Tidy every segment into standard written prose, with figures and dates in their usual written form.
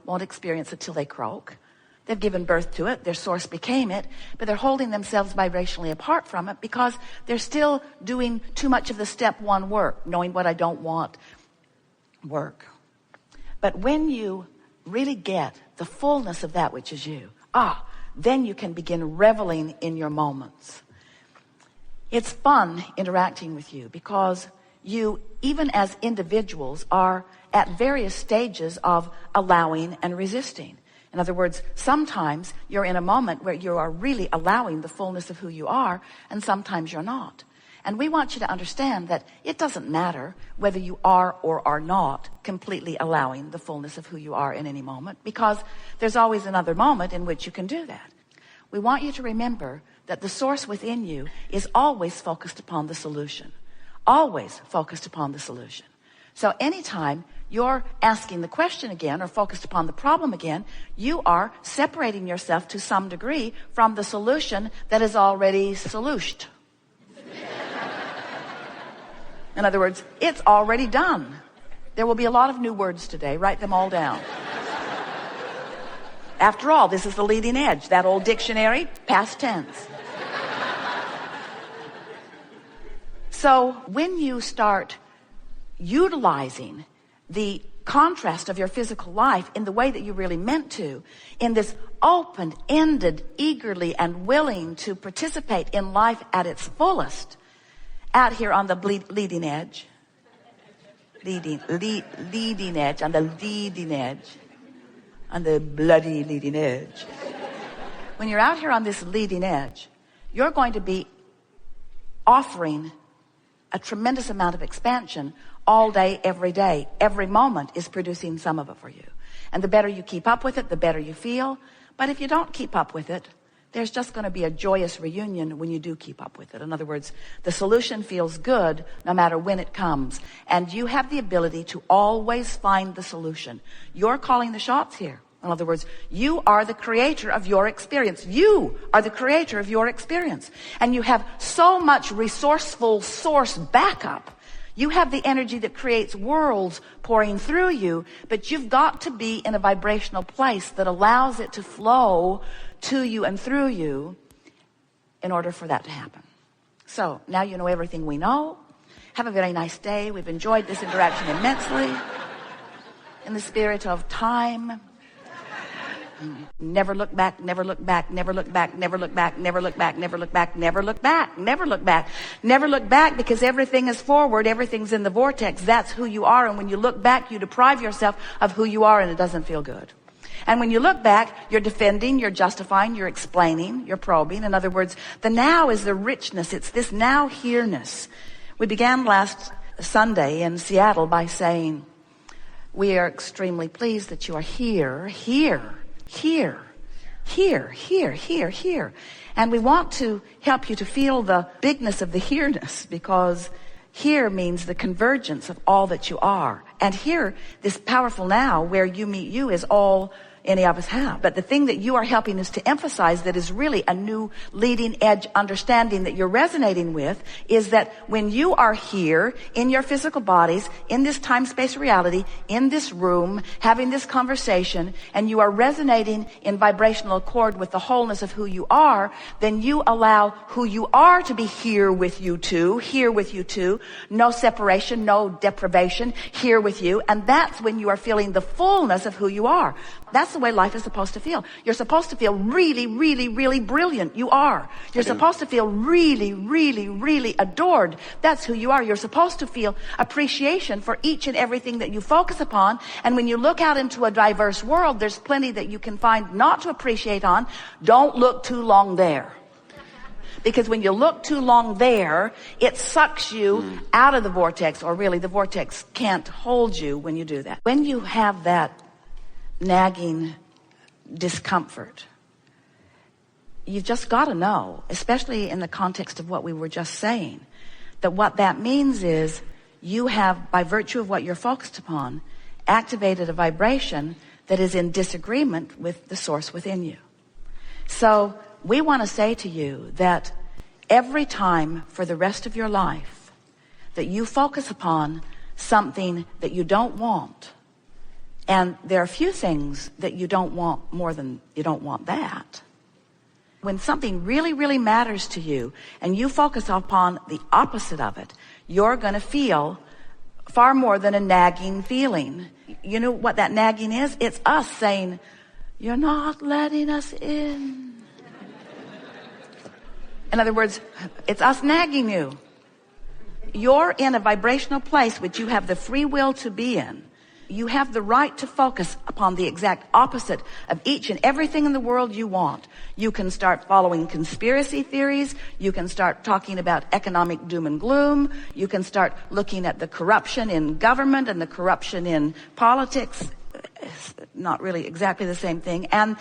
won't experience it till they croak. They've given birth to it. Their source became it, but they're holding themselves vibrationally apart from it because they're still doing too much of the step one work, knowing what I don't want work. But when you really get the fullness of that which is you, then you can begin reveling in your moments. It's fun interacting with you because you, even as individuals, are at various stages of allowing and resisting. In other words, sometimes you're in a moment where you are really allowing the fullness of who you are, and sometimes you're not. And we want you to understand that it doesn't matter whether you are or are not completely allowing the fullness of who you are in any moment, because there's always another moment in which you can do that. We want you to remember that the source within you is always focused upon the solution. Always focused upon the solution. So anytime you're asking the question again or focused upon the problem again, you are separating yourself to some degree from the solution that is already solutioned. In other words, it's already done. There will be a lot of new words today. Write them all down. After all, this is the leading edge. That old dictionary, past tense. So when you start utilizing the contrast of your physical life in the way that you really meant to, in this open-ended, eagerly and willing to participate in life at its fullest, out here on the leading edge, leading edge, on the leading edge, on the bloody leading edge. When you're out here on this leading edge, you're going to be offering a tremendous amount of expansion all day, every day. Every moment is producing some of it for you. And the better you keep up with it, the better you feel. But if you don't keep up with it, there's just going to be a joyous reunion when you do keep up with it. In other words, the solution feels good no matter when it comes. And you have the ability to always find the solution. You're calling the shots here. In other words, you are the creator of your experience. You are the creator of your experience. And you have so much resourceful source backup. You have the energy that creates worlds pouring through you, but you've got to be in a vibrational place that allows it to flow to you and through you in order for that to happen. So now you know everything we know. Have a very nice day. We've enjoyed this interaction immensely. In the spirit of time, never look back, never look back, never look back, never look back, never look back, never look back, never look back, never look back, never look back, because everything is forward, everything's in the vortex. That's who you are. And when you look back, you deprive yourself of who you are, and it doesn't feel good. And when you look back, you're defending, you're justifying, you're explaining, you're probing. In other words, the now is the richness. It's this now here-ness. We began last Sunday in Seattle by saying, we are extremely pleased that you are here. And we want to help you to feel the bigness of the here-ness, because here means the convergence of all that you are. And here, this powerful now where you meet you is all any of us have. But the thing that you are helping us to emphasize that is really a new leading edge understanding that you're resonating with is that when you are here in your physical bodies, in this time-space reality, in this room, having this conversation, and you are resonating in vibrational accord with the wholeness of who you are, then you allow who you are to be here with you too, no separation, no deprivation, here with you. And that's when you are feeling the fullness of who you are. That's the way life is supposed to feel. You're supposed to feel really, really, really brilliant. You are. You're supposed to feel really, really, really adored. That's who you are. You're supposed to feel appreciation for each and everything that you focus upon. And when you look out into a diverse world, there's plenty that you can find not to appreciate on. Don't look too long there. Because when you look too long there, it sucks you out of the vortex, or really the vortex can't hold you when you do that. When you have that nagging discomfort, you've just got to know, especially in the context of what we were just saying, that what that means is you have, by virtue of what you're focused upon, activated a vibration that is in disagreement with the source within you. So we want to say to you that every time for the rest of your life that you focus upon something that you don't want, And there are few things that you don't want more than you don't want that. When something really, really matters to you and you focus upon the opposite of it, you're going to feel far more than a nagging feeling. You know what that nagging is? It's us saying, you're not letting us in. In other words, it's us nagging you. You're in a vibrational place which you have the free will to be in. You have the right to focus upon the exact opposite of each and everything in the world you want. You can start following conspiracy theories. You can start talking about economic doom and gloom. You can start looking at the corruption in government and the corruption in politics. It's not really exactly the same thing. And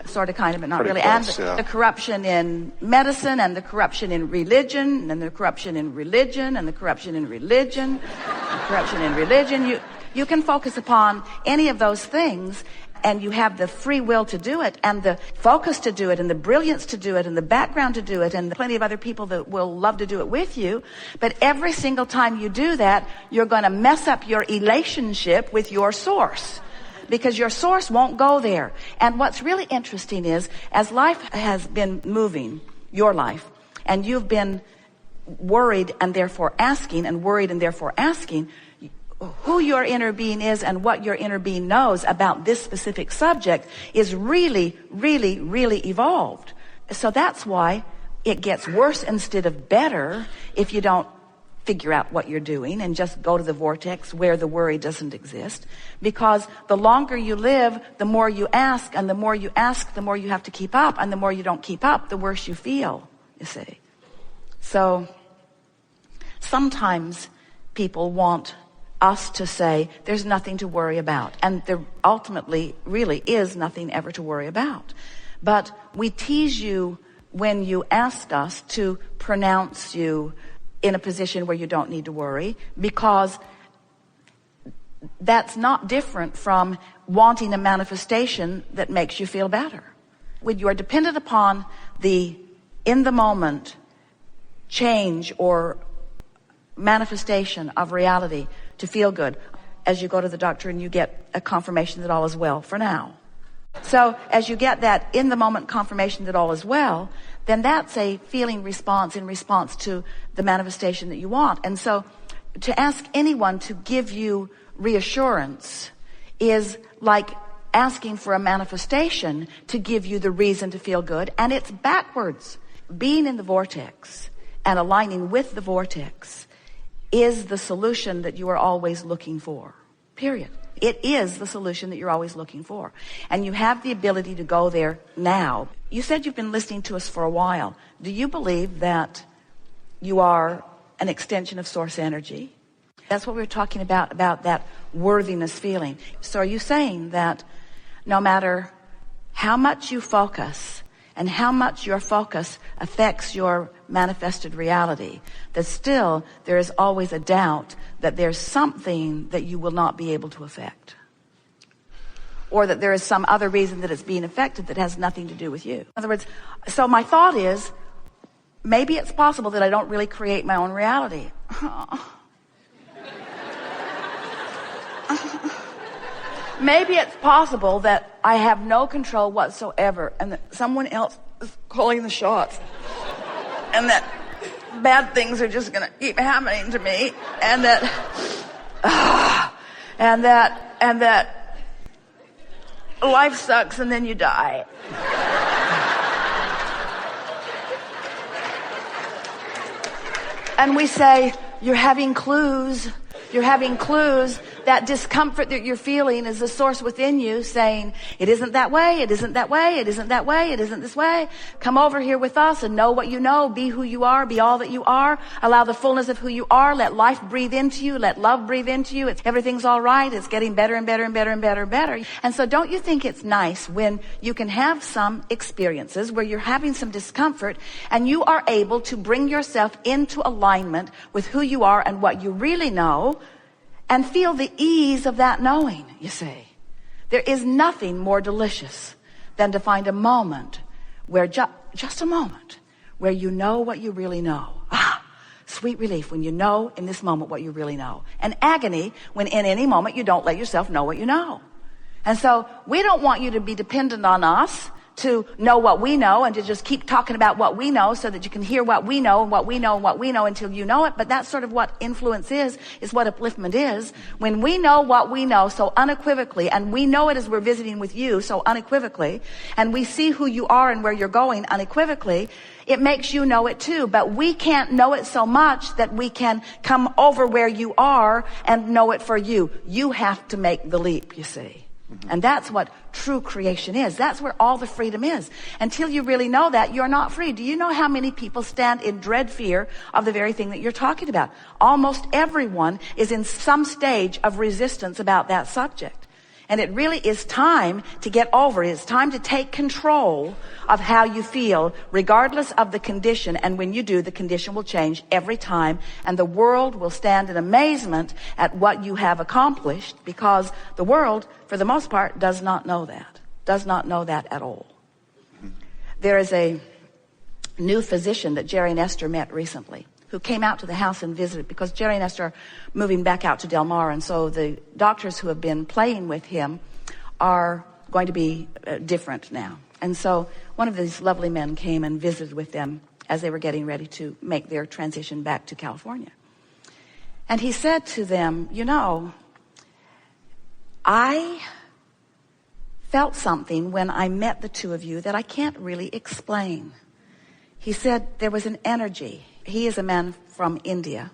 sort of, kind of, but not really. Close, and the corruption in medicine and the corruption in religion and the corruption in religion and the corruption in religion, the corruption in religion. You can focus upon any of those things, and you have the free will to do it, and the focus to do it, and the brilliance to do it, and the background to do it, and plenty of other people that will love to do it with you. But every single time you do that, you're going to mess up your relationship with your source, because your source won't go there. And what's really interesting is, as life has been moving, your life, and you've been worried and therefore asking, and worried and therefore asking, who your inner being is and what your inner being knows about this specific subject is really, really, really evolved. So that's why it gets worse instead of better if you don't figure out what you're doing and just go to the vortex where the worry doesn't exist. Because the longer you live, the more you ask, and the more you ask, the more you have to keep up, and the more you don't keep up, the worse you feel, you see. So sometimes people want us to say there's nothing to worry about, and there ultimately really is nothing ever to worry about. But we tease you when you ask us to pronounce you in a position where you don't need to worry, because that's not different from wanting a manifestation that makes you feel better. When you are dependent upon the in the moment change or manifestation of reality to feel good, as you go to the doctor and you get a confirmation that all is well for now. So as you get that in the moment confirmation that all is well, then that's a feeling response in response to the manifestation that you want. And so to ask anyone to give you reassurance is like asking for a manifestation to give you the reason to feel good, and it's backwards. Being in the vortex and aligning with the vortex is the solution that you are always looking for, period. It is the solution that you're always looking for. And you have the ability to go there now. You said you've been listening to us for a while. Do you believe that you are an extension of source energy? That's what we were talking about that worthiness feeling. So are you saying that no matter how much you focus and how much your focus affects your manifested reality, that still there is always a doubt that there's something that you will not be able to affect, or that there is some other reason that it's being affected that has nothing to do with you? In other words, so my thought is, maybe it's possible that I don't really create my own reality. Maybe it's possible that I have no control whatsoever, and that someone else is calling the shots, and that bad things are just going to keep happening to me, and that life sucks and then you die. And we say, you're having clues. You're having clues. That discomfort that you're feeling is the source within you saying, it isn't that way, it isn't that way, it isn't that way, it isn't this way. Come over here with us and know what you know. Be who you are, be all that you are. Allow the fullness of who you are. Let life breathe into you. Let love breathe into you. Everything's all right. It's getting better and better and better and better and better. And so don't you think it's nice when you can have some experiences where you're having some discomfort and you are able to bring yourself into alignment with who you are and what you really know, and feel the ease of that knowing, you see. There is nothing more delicious than to find a moment where, just a moment, where you know what you really know. Sweet relief when you know in this moment what you really know. And agony when in any moment you don't let yourself know what you know. And so we don't want you to be dependent on us to know what we know and to just keep talking about what we know so that you can hear what we know and what we know and what we know until you know it. But that's sort of what influence is what upliftment is. When we know what we know so unequivocally, and we know it as we're visiting with you so unequivocally, and we see who you are and where you're going unequivocally, it makes you know it too. But we can't know it so much that we can come over where you are and know it for you. You have to make the leap, you see. And that's what true creation is. That's where all the freedom is. Until you really know that, you're not free. Do you know how many people stand in dread fear of the very thing that you're talking about? Almost everyone is in some stage of resistance about that subject. And it really is time to get over it. It's time to take control of how you feel, regardless of the condition. And when you do, the condition will change every time. And the world will stand in amazement at what you have accomplished, because the world, for the most part, does not know that. Does not know that at all. There is a new physician that Jerry and Esther met recently, who came out to the house and visited, because Jerry and Esther are moving back out to Del Mar, and so the doctors who have been playing with him are going to be different now. And so one of these lovely men came and visited with them as they were getting ready to make their transition back to California. And he said to them, you know, I felt something when I met the two of you that I can't really explain. He said there was an energy. He is a man from India,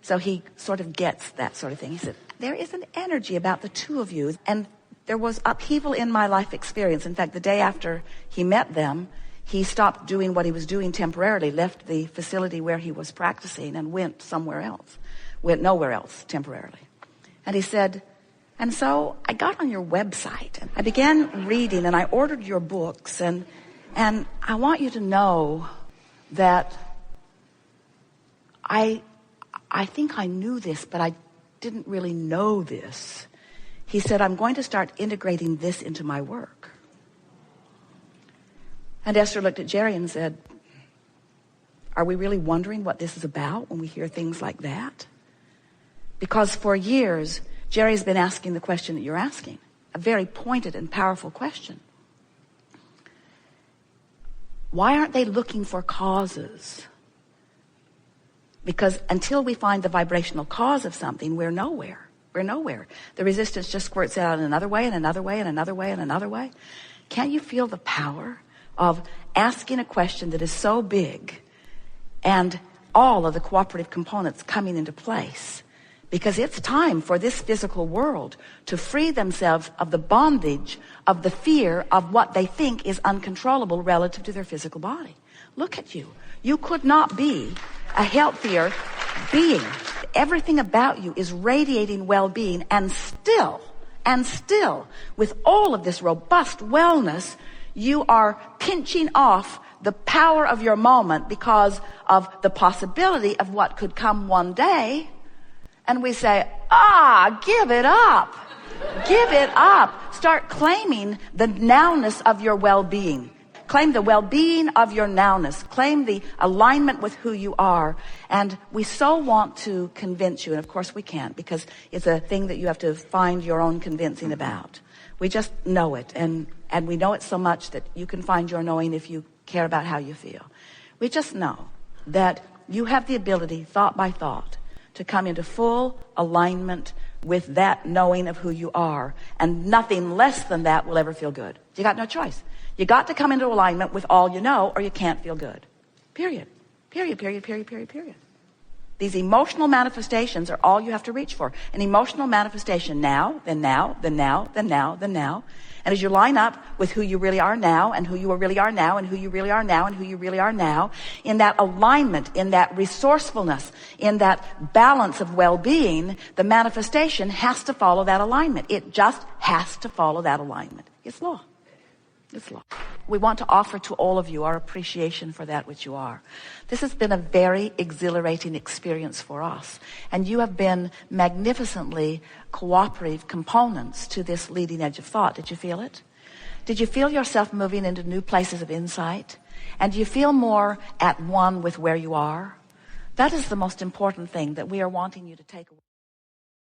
so he sort of gets that sort of thing. He said, there is an energy about the two of you, and there was upheaval in my life experience. In fact, the day after he met them, he stopped doing what he was doing temporarily, left the facility where he was practicing and went somewhere else, went nowhere else temporarily. And he said, and so I got on your website, and I began reading, and I ordered your books, and I want you to know that I think I knew this, but I didn't really know this. He said, I'm going to start integrating this into my work. And Esther looked at Jerry and said, are we really wondering what this is about when we hear things like that? Because for years, Jerry's been asking the question that you're asking, a very pointed and powerful question. Why aren't they looking for causes? Because until we find the vibrational cause of something, we're nowhere. We're nowhere. The resistance just squirts out in another way and another way and another way and another way. Can't you feel the power of asking a question that is so big and all of the cooperative components coming into place? Because it's time for this physical world to free themselves of the bondage of the fear of what they think is uncontrollable relative to their physical body. Look at you. You could not be a healthier being. Everything about you is radiating well-being, and still, with all of this robust wellness, you are pinching off the power of your moment because of the possibility of what could come one day. And we say, give it up. Give it up. Start claiming the nowness of your well-being. Claim the well-being of your nowness. Claim the alignment with who you are. And we so want to convince you, and of course we can't, because it's a thing that you have to find your own convincing about. We just know it, and we know it so much that you can find your knowing if you care about how you feel. We just know that you have the ability, thought by thought, to come into full alignment with that knowing of who you are, and nothing less than that will ever feel good. You got no choice. You got to come into alignment with all you know, or you can't feel good. Period. Period, period, period, period, period. These emotional manifestations are all you have to reach for. An emotional manifestation now, then now, then now, then now, then now. And as you line up with who you really are now, and who you really are now, and who you really are now, and who you really are now, in that alignment, in that resourcefulness, in that balance of well-being, the manifestation has to follow that alignment. It just has to follow that alignment. It's law. It's law. We want to offer to all of you our appreciation for that which you are. This has been a very exhilarating experience for us. And you have been magnificently cooperative components to this leading edge of thought. Did you feel it? Did you feel yourself moving into new places of insight? And do you feel more at one with where you are? That is the most important thing that we are wanting you to take away.